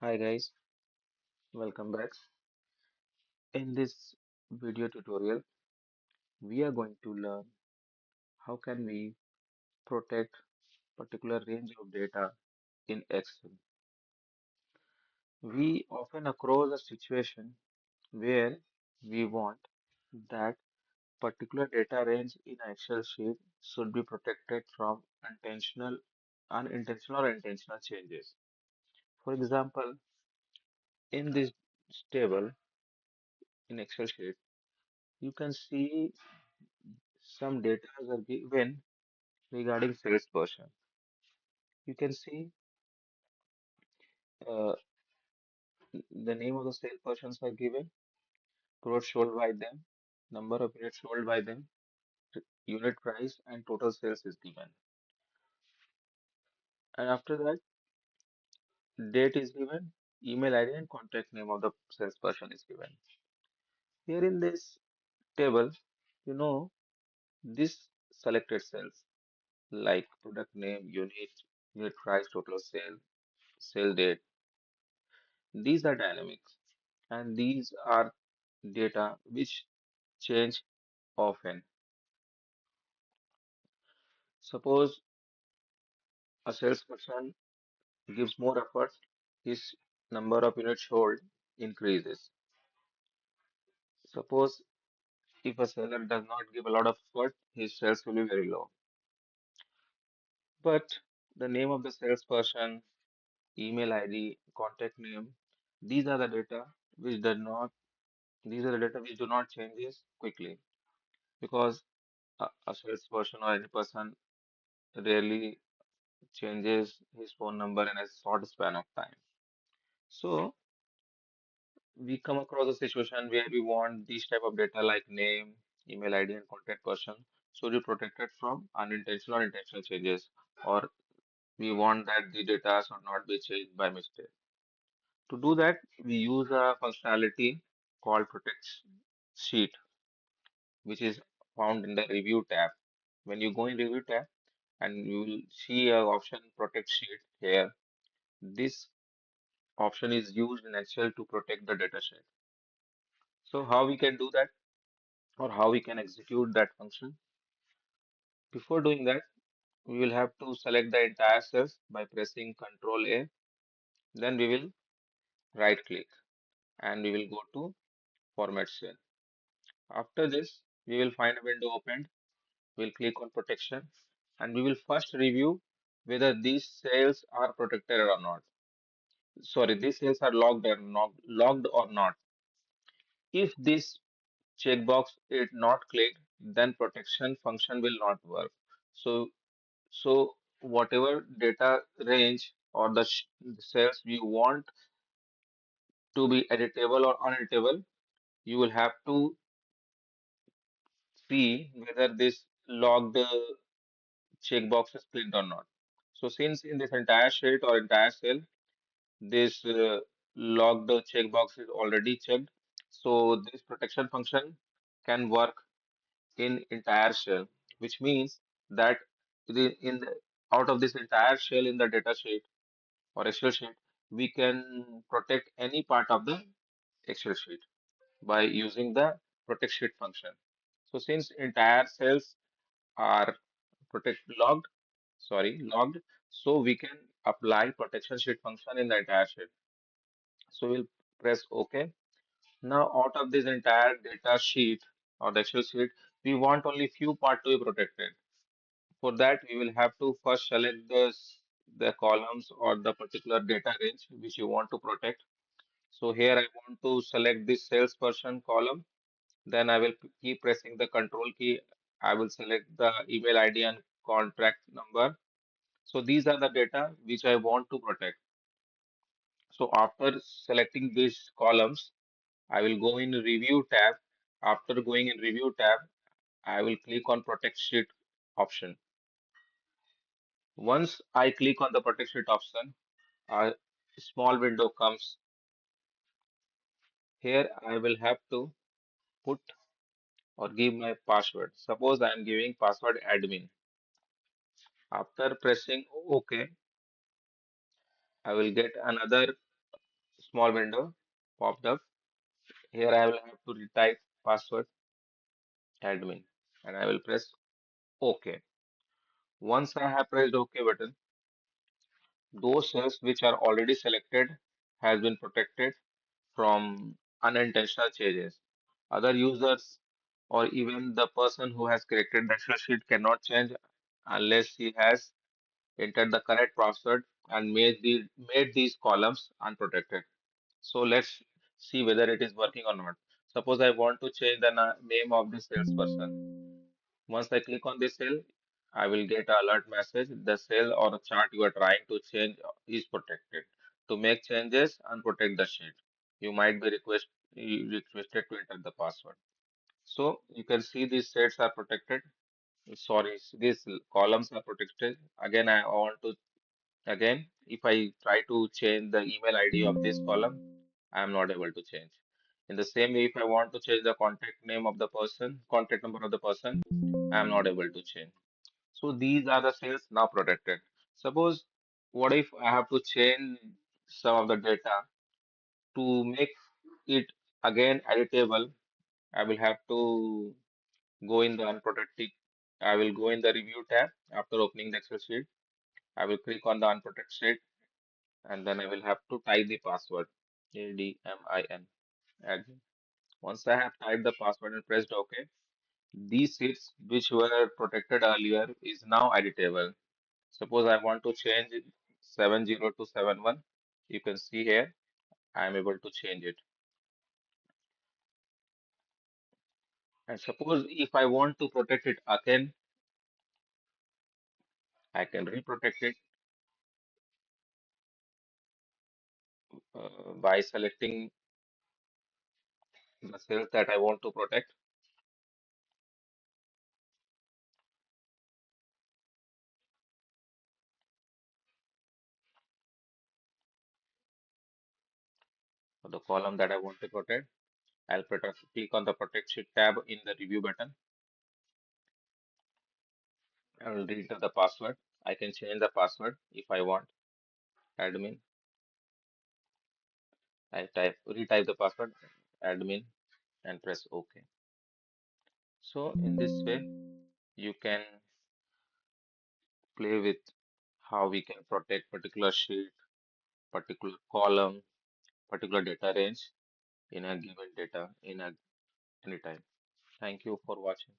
Hi guys, welcome back. In this video tutorial, we are going to learn how can we protect particular range of data in Excel. We often across a situation where we want that particular data range in an Excel sheet should be protected from unintentional or intentional changes. For example, in this table in Excel sheet, you can see some data are given regarding salesperson. You can see uh, the name of the salespersons are given, crores sold by them, number of units sold by them, unit price, and total sales is given. And after that, date is given, email ID and contact name of the salesperson is given. Here in this table, you know, this selected cells like product name, unit price, total sale, sale date. These are dynamics and these are data which change often. Suppose a salesperson gives more efforts, his number of units sold increases. Suppose if a seller does not give a lot of effort, his sales will be very low. But the name of the salesperson, email ID, contact name, these are the data which do not these are the data which do not changes quickly because a salesperson or any person rarely changes his phone number in a short span of time. So we come across a situation where we want these type of data like name, email ID, and contact person should be protected from unintentional or intentional changes, or we want that the data should not be changed by mistake. To do that, we use a functionality called Protect Sheet, which is found in the Review tab. When you go in Review tab and you will see a option Protect Sheet here, this option is used in Excel to protect the data sheet. So how we can do that? Or how we can execute that function. Before doing that, we will have to select the entire cells by pressing Ctrl A. Then we will right click and we will go to Format Cell. After this, we will find a window opened. We'll click on Protection and we will first review whether these cells are protected or not. Sorry, these cells are logged or not. If this checkbox is not clicked, then protection function will not work. So So whatever data range or the cells you want to be editable or uneditable, you will have to see whether this logged checkbox is clicked or not. So since in this entire sheet or entire cell, this logged checkbox is already checked, so this protection function can work in entire shell, which means that out of this entire shell in the data sheet or Excel sheet, we can protect any part of the Excel sheet by using the protect sheet function. So since entire cells are logged, so we can apply protection sheet function in the entire sheet. So we'll press OK. Now out of this entire data sheet or the Excel sheet, we want only few part to be protected. For that, we will have to first select the columns or the particular data range which you want to protect. So here I want to select this salesperson column. Then I will keep pressing the control key. I will select the email ID and contract number. So these are the data which I want to protect. So after selecting these columns, I will go in review tab. After going in review tab, I will click on protect sheet option. Once I click on the protect sheet option, a small window comes. Here I will have to put or give my password. Suppose I am giving password admin. After pressing OK, I will get another small window popped up. Here I will have to retype password admin and I will press OK. Once I have pressed OK button, those cells which are already selected has been protected from unintentional changes. Other users or even the person who has created the Excel sheet cannot change unless he has entered the correct password and made these columns unprotected. So let's see whether it is working or not. Suppose I want to change the name of the salesperson. Once I click on this cell, I will get an alert message. The cell or the chart you are trying to change is protected. To make changes, unprotect the sheet. You might be requested to enter the password. So you can see these sets are protected. Sorry, these columns are protected. Again, I want to again, if I try to change the email ID of this column, I am not able to change. In the same way, if I want to change the contact name of the person, contact number of the person, I am not able to change. So these are the cells now protected. Suppose what if I have to change some of the data to make it again editable? I will have to go in the unprotected. I will go in the review tab after opening the Excel sheet. I will click on the unprotected sheet and then I will have to type the password. ADMIN. Admin. Once I have typed the password and pressed OK, these sheets which were protected earlier is now editable. Suppose I want to change it 70 to 71. You can see here I am able to change it. And suppose if I want to protect it again, I can reprotect it by selecting the cells that I want to protect. For the column that I want to protect, I'll click on the protect sheet tab in the review button. I will enter the password. I can change the password if I want. Admin. I retype the password, admin, and press OK. So in this way, you can play with how we can protect particular sheet, particular column, particular data range in a given data in a anytime. Thank you for watching.